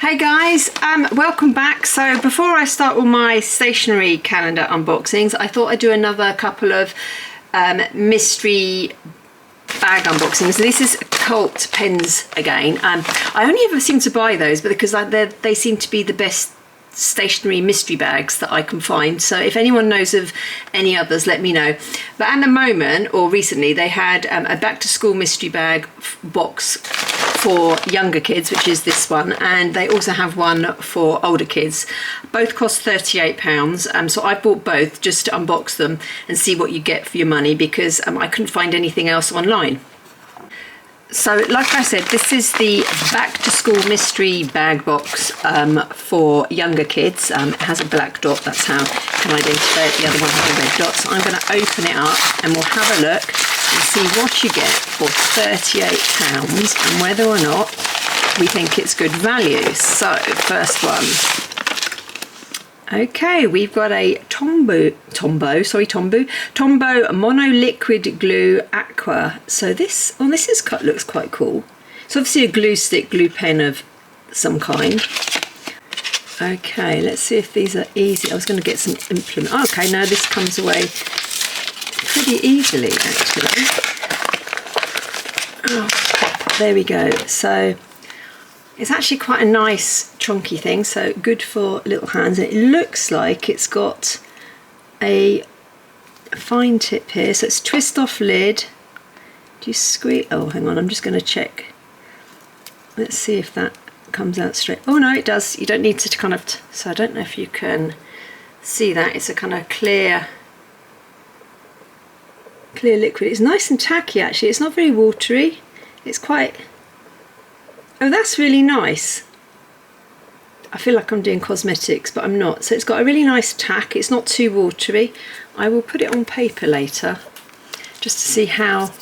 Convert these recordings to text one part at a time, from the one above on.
Hey guys, welcome back. So before I start all my stationery calendar unboxings, I thought I'd do another couple of mystery bag unboxings. This is Cult pens again. I only ever seem to buy those, but because they seem to be the best stationery mystery bags that I can find. So if anyone knows of any others, let me know. But at the moment, or recently, they had a back-to-school mystery bag box for younger kids, which is this one, and they also have one for older kids. Both cost £38, so I bought both just to unbox them and see what you get for your money, because I couldn't find anything else online. So like I said, this is the back-to-school mystery bag box for younger kids. It has a black dot, that's how you can identify it. The other one has a red dot. So I'm going to open it up and we'll have a look and see what you get for £38 and whether or not we think it's good value. So first one. Okay, we've got a Tombow Mono Liquid Glue Aqua. So this looks quite cool. It's obviously a glue stick, glue pen of some kind. Okay, let's see if these are easy. I was going to get some implement. Oh, okay, no, this comes away pretty easily actually. Oh, there we go. So it's actually quite a nice chunky thing, so good for little hands. And it looks like it's got a fine tip here, so it's twist off lid. Do you squeeze? Oh, hang on, I'm just going to check. Let's see if that comes out straight. Oh no, it does. You don't need to kind of, so I don't know if you can see that. It's a kind of clear liquid. It's nice and tacky actually. It's not very watery. It's quite, oh, that's really nice. I feel like I'm doing cosmetics, but I'm not. So it's got a really nice tack. It's not too watery. I will put it on paper later just to see how,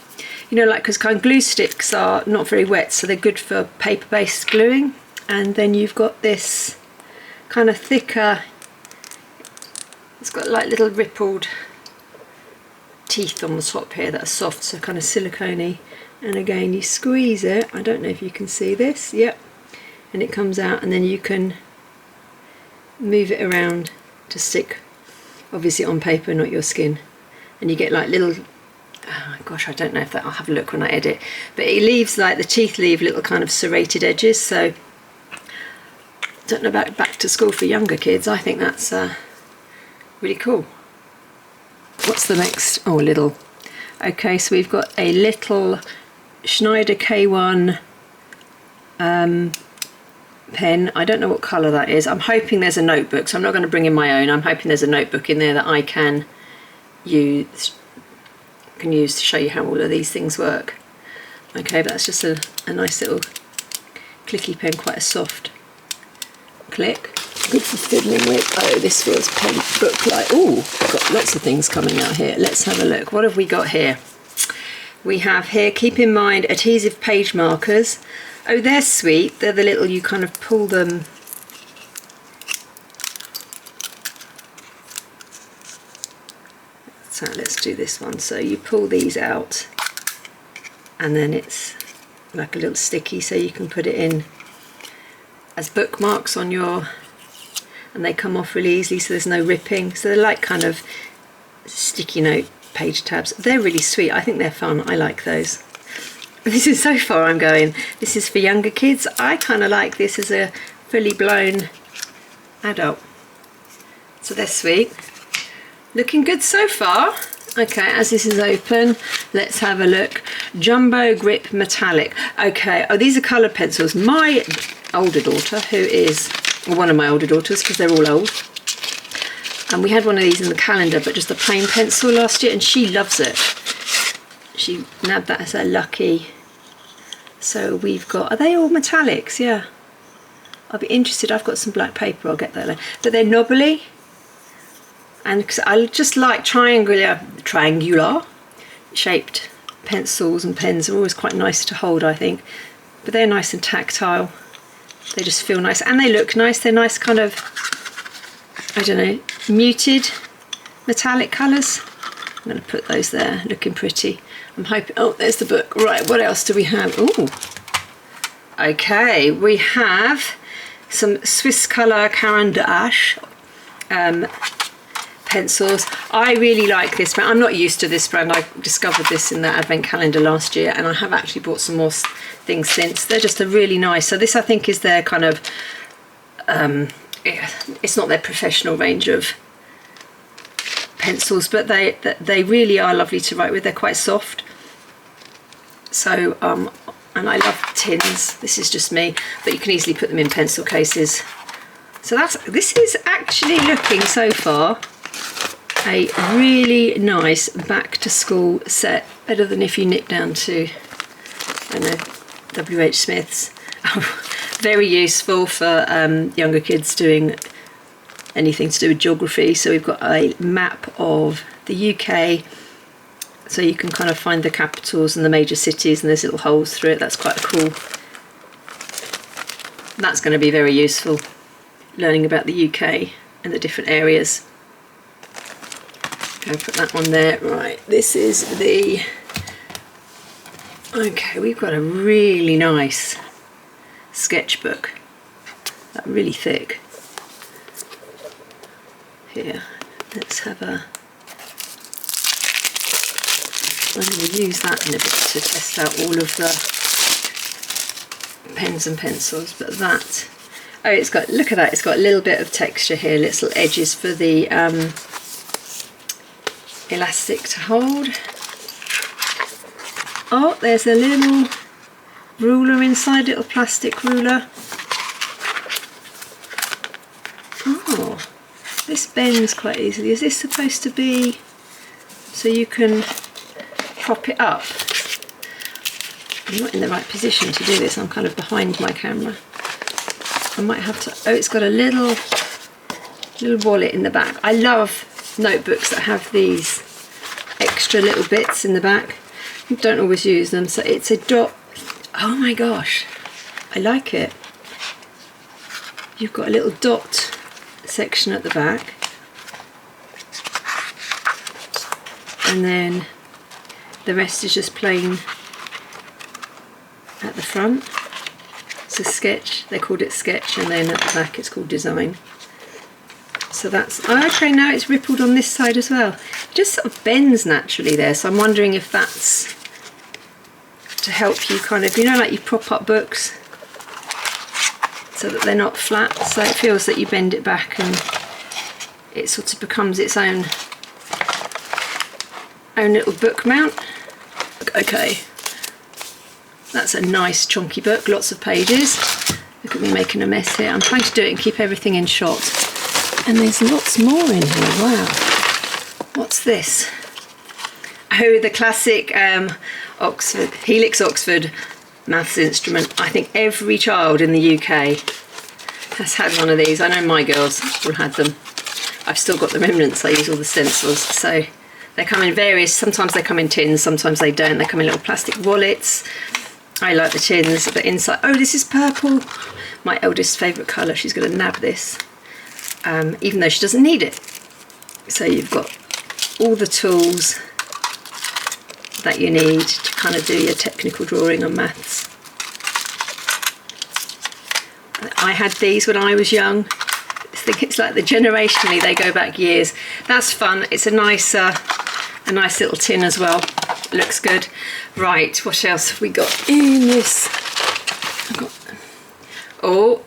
you know, like, because kind of glue sticks are not very wet, so they're good for paper-based gluing. And then you've got this kind of thicker, it's got like little rippled teeth on the top here that are soft, so kind of silicone-y. And again, you squeeze it. I don't know if you can see this. Yep. And it comes out, and then you can move it around to stick, obviously on paper, not your skin. And you get like little, oh gosh, I don't know if that, I'll have a look when I edit. But it leaves, like the teeth leave little kind of serrated edges. So I don't know about back to school for younger kids. I think that's really cool. What's the next? Oh, a little. Okay, so we've got a little Schneider K1 pen. I don't know what colour that is. I'm hoping there's a notebook, so I'm not going to bring in my own. I'm hoping there's a notebook in there that I can use to show you how all of these things work. Okay, but that's just a nice little clicky pen, quite a soft click. Good for fiddling with. Oh, this feels pen book like. Oh, got lots of things coming out here. Let's have a look. What have we got here? We have here, keep in mind, adhesive page markers. Oh, they're sweet. They're the little, you kind of pull them. So let's do this one. So you pull these out and then it's like a little sticky, so you can put it in as bookmarks on your, and they come off really easily, so there's no ripping. So they're like kind of sticky note page tabs. They're really sweet. I think they're fun. I like those. This is so far I'm going. This is for younger kids. I kind of like this as a fully blown adult. So they're sweet. Looking good so far. Okay, as this is open, let's have a look. Jumbo Grip Metallic. Okay, oh, these are coloured pencils. My older daughter, who is, well, one of my older daughters, because they're all old, and we had one of these in the calendar, but just a plain pencil last year, and she loves it. She nabbed that as her lucky. So we've got, are they all metallics? Yeah. I'll be interested. I've got some black paper, I'll get that later. But they're knobbly. And I just like triangular shaped pencils and pens are always quite nice to hold, I think. But they're nice and tactile. They just feel nice and they look nice. They're nice kind of, I don't know, muted metallic colours. I'm going to put those there, looking pretty. I'm hoping, oh, there's the book. Right, what else do we have? Ooh. Okay, we have some Swiss Colour Caran d'Ache pencils. I really like this brand. I'm not used to this brand. I discovered this in the advent calendar last year, and I have actually bought some more things since. They're just a really nice, so this I think is their kind of it's not their professional range of pencils, but they really are lovely to write with. They're quite soft, so and I love tins. This is just me, but you can easily put them in pencil cases. So this is actually looking so far a really nice back to school set, better than if you nip down to, I don't know, WH Smith's. Very useful for younger kids doing anything to do with geography. So we've got a map of the UK, so you can kind of find the capitals and the major cities, and there's little holes through it. That's quite cool. That's going to be very useful, learning about the UK and the different areas. I'll put that one there. Right, this is the, okay, we've got a really nice sketchbook, that really thick. Here, let's have a, I'm going to use that in a bit to test out all of the pens and pencils, but that, oh, it's got, look at that, it's got a little bit of texture here, little edges for the elastic to hold. Oh, there's a little ruler inside, little plastic ruler. Oh, this bends quite easily. Is this supposed to be so you can prop it up? I'm not in the right position to do this. I'm kind of behind my camera. I might have to, oh, it's got a little wallet in the back. I love notebooks that have these extra little bits in the back. I don't always use them. So it's a dot. Oh my gosh, I like it. You've got a little dot section at the back, and then the rest is just plain at the front. It's a sketch, they called it sketch, and then at the back it's called design. So that's, oh, okay, now it's rippled on this side as well. It just sort of bends naturally there, so I'm wondering if that's to help you kind of, you know, like you prop up books so that they're not flat, so it feels that you bend it back and it sort of becomes its own little book mount. Okay, that's a nice chunky book, lots of pages. Look at me making a mess here. I'm trying to do it and keep everything in shot. And there's lots more in here, wow. What's this? Oh, the classic Oxford, Helix Oxford maths instrument. I think every child in the UK has had one of these. I know my girls all had them. I've still got the remnants. I use all the stencils. So they come in various, sometimes they come in tins, sometimes they don't. They come in little plastic wallets. I like the tins, but inside, oh, this is purple. My eldest's favourite colour. She's going to nab this, even though she doesn't need it. So you've got all the tools that you need to kind of do your technical drawing on maths. I had these when I was young. I think it's like generationally they go back years. That's fun. It's a nice little tin as well. Looks good. Right, what else have we got in this? Oh,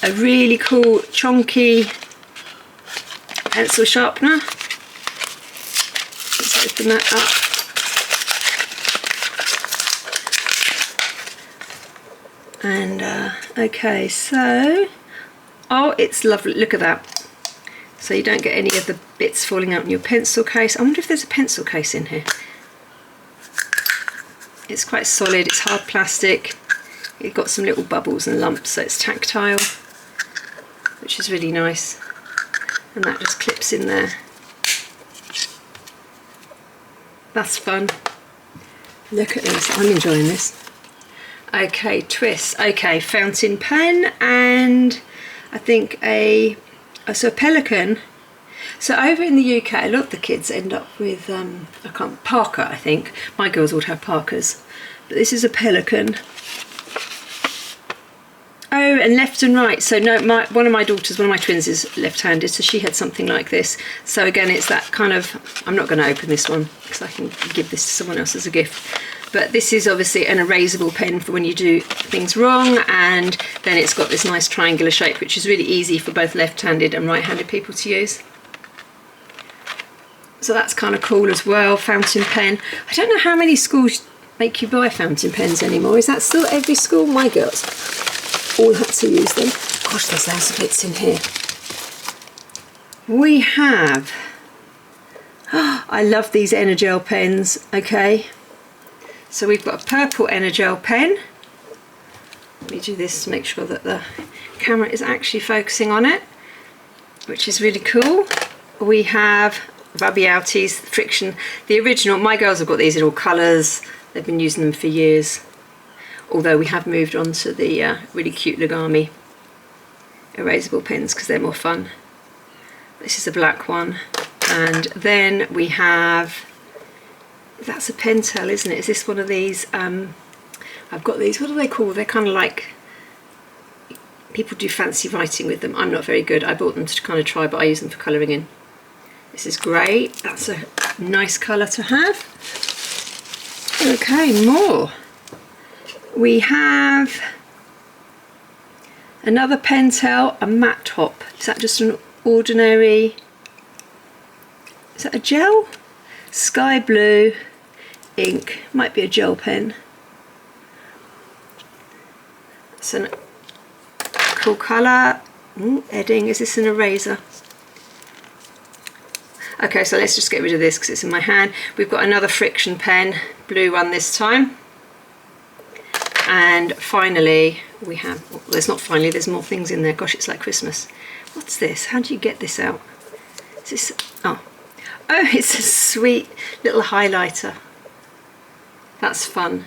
a really cool chunky pencil sharpener. Let's open that up. And okay, so, oh, it's lovely. Look at that. So you don't get any of the bits falling out in your pencil case. I wonder if there's a pencil case in here. It's quite solid, it's hard plastic. It's got some little bubbles and lumps, so it's tactile, which is really nice. And that just clips in there. That's fun. Look at this, I'm enjoying this. Okay, twist. Okay, fountain pen, and I think a pelican. So over in the UK, a lot of the kids end up with Parker, I think. My girls would have Parkers, but this is a pelican. Oh, and left and right. So no, one of my twins is left-handed, so she had something like this. So again, it's that kind of, I'm not going to open this one because I can give this to someone else as a gift. But this is obviously an erasable pen for when you do things wrong, and then it's got this nice triangular shape, which is really easy for both left-handed and right-handed people to use. So that's kind of cool as well, fountain pen. I don't know how many schools make you buy fountain pens anymore. Is that still every school? My girls all had to use them. Gosh, there's loads of bits in here. We have, I love these Energel pens, okay. So we've got a purple Energel pen. Let me do this to make sure that the camera is actually focusing on it, which is really cool. We have Babiautis Friction, the original. My girls have got these in all colours. They've been using them for years. Although we have moved on to the really cute Lugami erasable pens because they're more fun. This is a black one. And then we have, that's a Pentel, isn't it? Is this one of these? I've got these, what do they call? They're kind of like, people do fancy writing with them. I'm not very good. I bought them to kind of try, but I use them for colouring in. This is great. That's a nice colour to have. Okay, more. We have another Pentel, a matte top. Is that just an ordinary, is that a gel? Sky blue ink, might be a gel pen. It's a cool colour. Edding, is this an eraser? Okay, so let's just get rid of this because it's in my hand. We've got another Friction pen, blue one this time. And finally, we have, well, there's not finally, there's more things in there. Gosh, it's like Christmas. What's this? How do you get this out? Is this, oh, it's a sweet little highlighter. That's fun.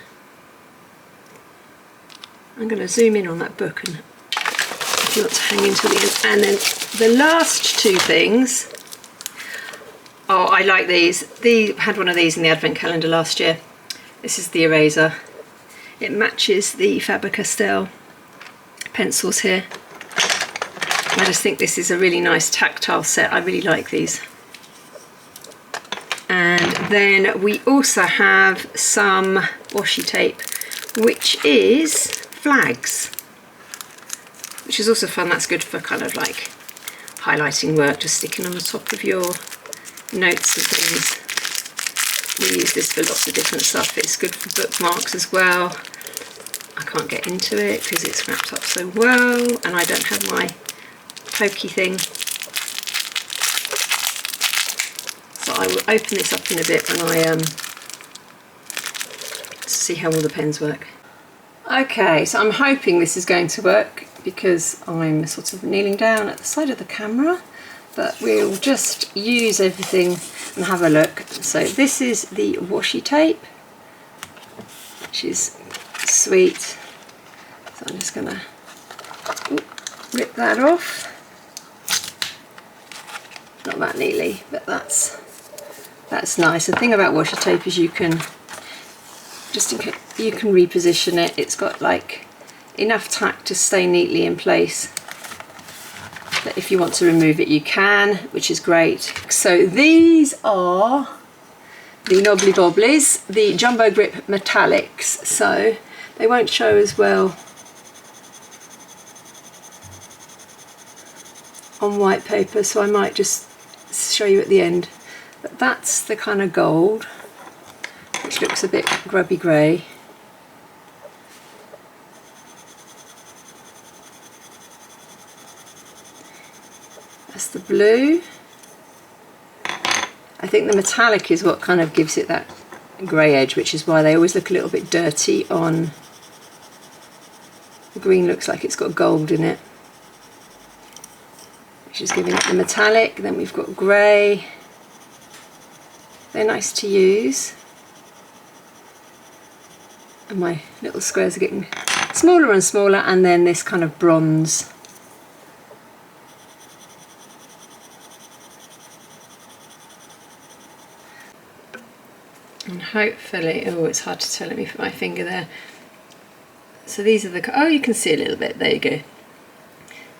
I'm going to zoom in on that book and if you want to hang into the end. And then the last two things, oh, I like these. I had one of these in the advent calendar last year. This is the eraser. It matches the Faber-Castell pencils here. I just think this is a really nice tactile set. I really like these. And then we also have some washi tape, which is flags, which is also fun. That's good for kind of like highlighting work, just sticking on the top of your notes and things. We use this for lots of different stuff. It's good for bookmarks as well. I can't get into it because it's wrapped up so well and I don't have my pokey thing. So I will open this up in a bit when I see how all the pens work. Okay, so I'm hoping this is going to work because I'm sort of kneeling down at the side of the camera, but we'll just use everything and have a look. So this is the washi tape, which is sweet. So I'm just gonna rip that off. Not that neatly, but that's nice. The thing about washi tape is you can you can reposition it. It's got like enough tack to stay neatly in place. But if you want to remove it, you can, which is great. So these are the Knobbly Bobblies, the Jumbo Grip Metallics. So they won't show as well on white paper, so I might just show you at the end. But that's the kind of gold, which looks a bit grubby grey. That's the blue. I think the metallic is what kind of gives it that grey edge, which is why they always look a little bit dirty on. The green looks like it's got gold in it, which is giving it the metallic. Then we've got grey. They're nice to use. And my little squares are getting smaller and smaller, and then this kind of bronze. And hopefully, oh, it's hard to tell, let me put my finger there. So these are the, oh, you can see a little bit, there you go.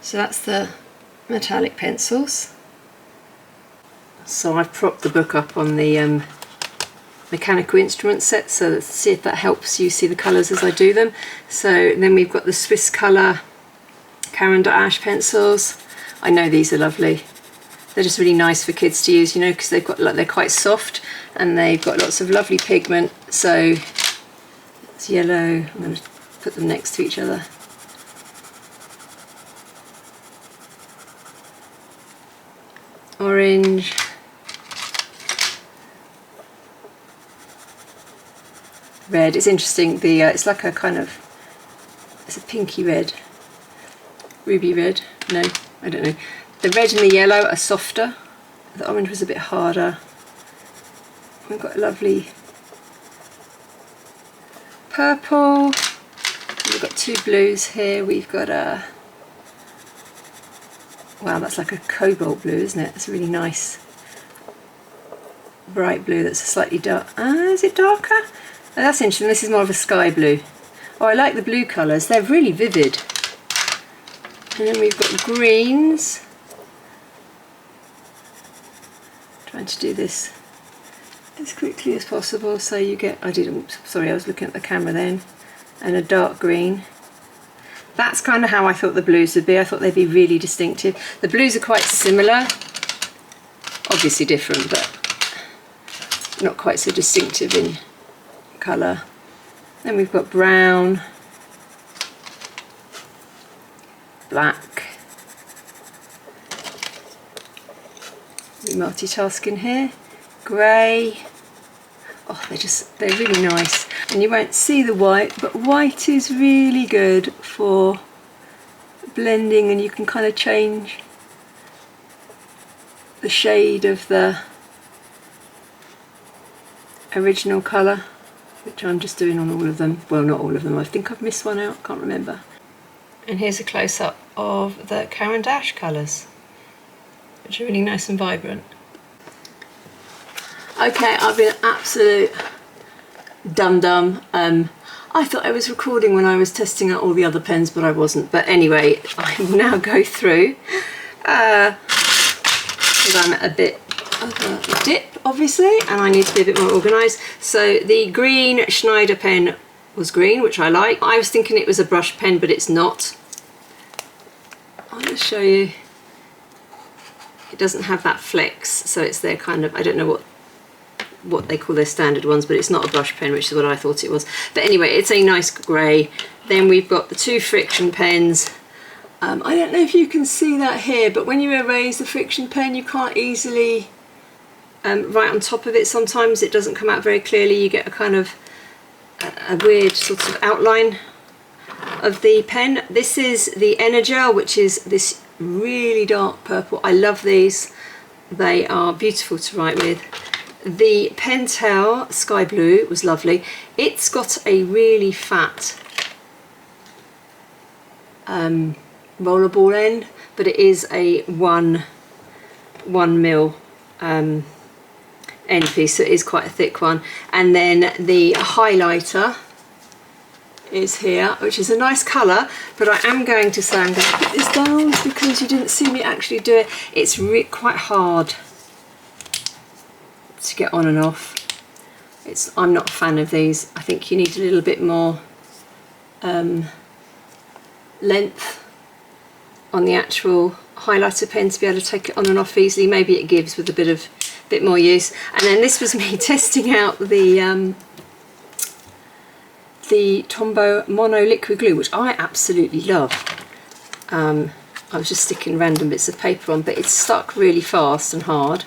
So that's the metallic pencils. So I've propped the book up on the mechanical instrument set, so let's see if that helps you see the colours as I do them. So then we've got the Swiss Colour Caran d'Ache pencils. I know these are lovely. They're just really nice for kids to use, you know, because they've got, like, they're quite soft and they've got lots of lovely pigment. So it's yellow. I'm going to put them next to each other. Orange. Red. It's interesting. The it's like a kind of, it's a pinky red, ruby red. No, I don't know. The red and the yellow are softer. The orange was a bit harder. We've got a lovely purple. We've got two blues here. We've got a, wow, that's like a cobalt blue, isn't it? It's a really nice bright blue that's a slightly dark. Is it darker? Oh, that's interesting. This is more of a sky blue. Oh, I like the blue colours. They're really vivid. And then we've got greens. Trying to do this as quickly as possible so you get, I didn't, sorry, I was looking at the camera then. And a dark green. That's kind of how I thought the blues would be. I thought they'd be really distinctive. The blues are quite similar, obviously different, but not quite so distinctive in colour. Then we've got brown, black. We multitasking here. Grey. Oh, they're really nice. And you won't see the white, but white is really good for blending, and you can kind of change the shade of the original colour, which I'm just doing on all of them. Well, not all of them. I think I've missed one out. Can't remember. And here's a close-up of the Caran d'Ache colours, which are really nice and vibrant. Okay, I've been absolute dum-dum. I thought I was recording when I was testing out all the other pens, but I wasn't. But anyway, I will now go through, because I'm at a bit of a dip, obviously, and I need to be a bit more organised. So the green Schneider pen was green, which I like. I was thinking it was a brush pen, but it's not. I'll just show you. It doesn't have that flex, so it's their kind of, I don't know what they call their standard ones, but it's not a brush pen, which is what I thought it was. But anyway, it's a nice grey. Then we've got the two friction pens. I don't know if you can see that here, but when you erase the friction pen, you can't easily write on top of it. Sometimes it doesn't come out very clearly. You get a kind of a weird sort of outline of the pen. This is the Energel, which is this really dark purple. I love these. They are beautiful to write with. The Pentel Sky Blue was lovely. It's got a really fat rollerball end, but it is a 1 mil end piece, so it is quite a thick one. And then the highlighter is here, which is a nice colour, but I am going to say I'm going to put this down because you didn't see me actually do it. It's quite hard to get on and off. I'm not a fan of these. I think you need a little bit more length on the actual highlighter pen to be able to take it on and off easily. Maybe it gives with a bit more use. And then this was me testing out the Tombow Mono Liquid Glue, which I absolutely love. I was just sticking random bits of paper on, but it's stuck really fast and hard.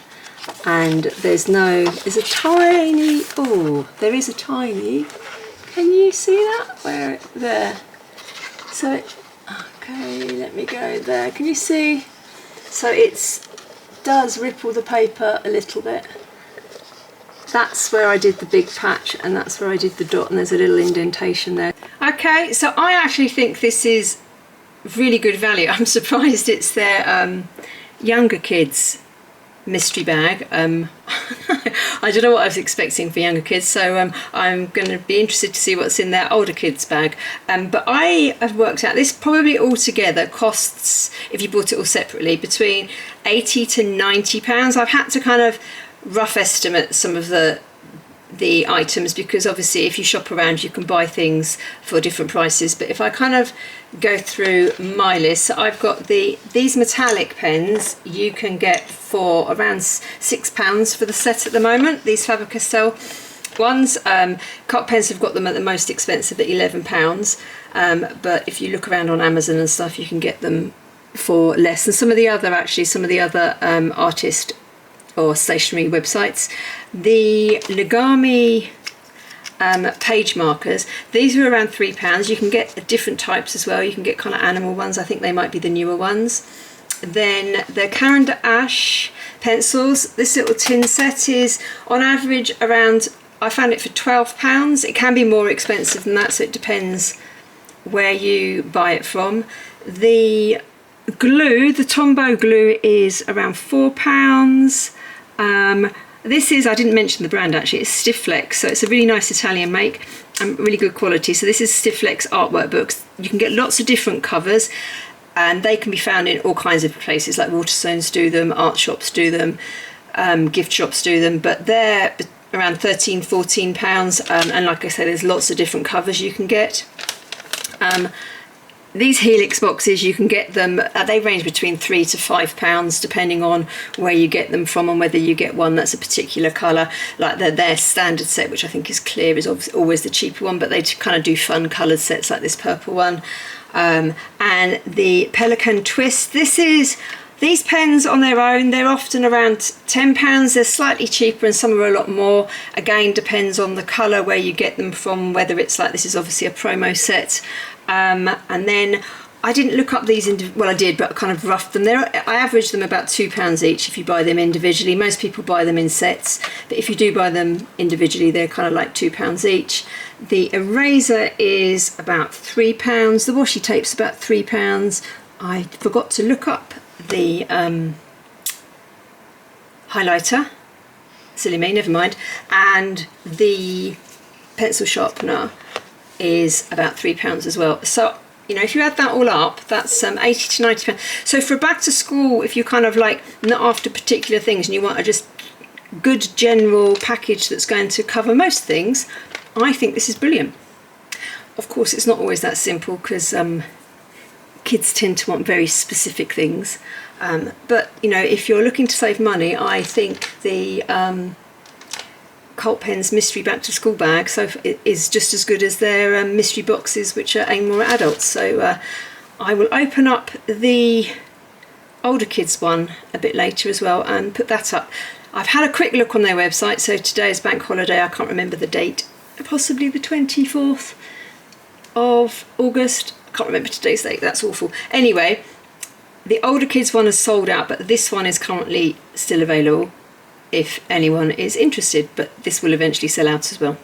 And there's a tiny, oh, there is a tiny, can you see that? There. So, okay, let me go there. Can you see? So it does ripple the paper a little bit. That's where I did the big patch, and that's where I did the dot, and there's a little indentation there. Okay, so I actually think this is really good value. I'm surprised it's their younger kids mystery bag. I don't know what I was expecting for younger kids, so I'm going to be interested to see what's in their older kids bag. But I have worked out this probably altogether costs, if you bought it all separately, between £80 to £90. I've had to kind of rough estimate some of the items, because obviously if you shop around you can buy things for different prices. But if I kind of go through my list, so I've got these metallic pens you can get for around £6 for the set at the moment, these Faber-Castell ones. Cot pens have got them at the most expensive at £11, but if you look around on Amazon and stuff you can get them for less. And some of the other artist or stationery websites, the Legami page markers, these are around £3. You can get different types as well. You can get kind of animal ones. I think they might be the newer ones. Then the Caran d'Ache pencils, this little tin set is on average around, I found it for £12. It can be more expensive than that, so it depends where you buy it from. The glue, the Tombow glue, is around £4. This is, I didn't mention the brand actually, it's Stifflex, so it's a really nice Italian make and really good quality. So this is Stifflex artwork books. You can get lots of different covers and they can be found in all kinds of places, like Waterstones do them, art shops do them, gift shops do them, but they're around £13–14, and like I say, there's lots of different covers you can get. These Helix boxes, you can get them, they range between £3 to £5 depending on where you get them from and whether you get one that's a particular colour. Like their standard set, which I think is clear, is always the cheaper one, but they kind of do fun coloured sets like this purple one. And the Pelican Twist, these pens on their own, they're often around £10. They're slightly cheaper and some are a lot more. Again, depends on the colour, where you get them from, whether it's like, this is obviously a promo set. And then I didn't look up these, well I did, but I kind of roughed them. I averaged them about £2 each if you buy them individually. Most people buy them in sets, but if you do buy them individually, they're kind of like £2 each. The eraser is about £3. The washi tape's about £3. I forgot to look up the highlighter, silly me, never mind. And the pencil sharpener is about £3 as well. So, you know, if you add that all up, that's £80 to £90. So for back to school, if you're kind of like not after particular things and you want a just good general package that's going to cover most things, I think this is brilliant. Of course, it's not always that simple, because kids tend to want very specific things. But, you know, if you're looking to save money, I think the Cult Pens Mystery Back to School bag is just as good as their mystery boxes, which are aimed more at adults. So I will open up the older kids one a bit later as well and put that up. I've had a quick look on their website, so today is bank holiday, I can't remember the date, possibly the 24th of August. I can't remember today's date, that's awful. Anyway, the older kids one is sold out, but this one is currently still available if anyone is interested, but this will eventually sell out as well.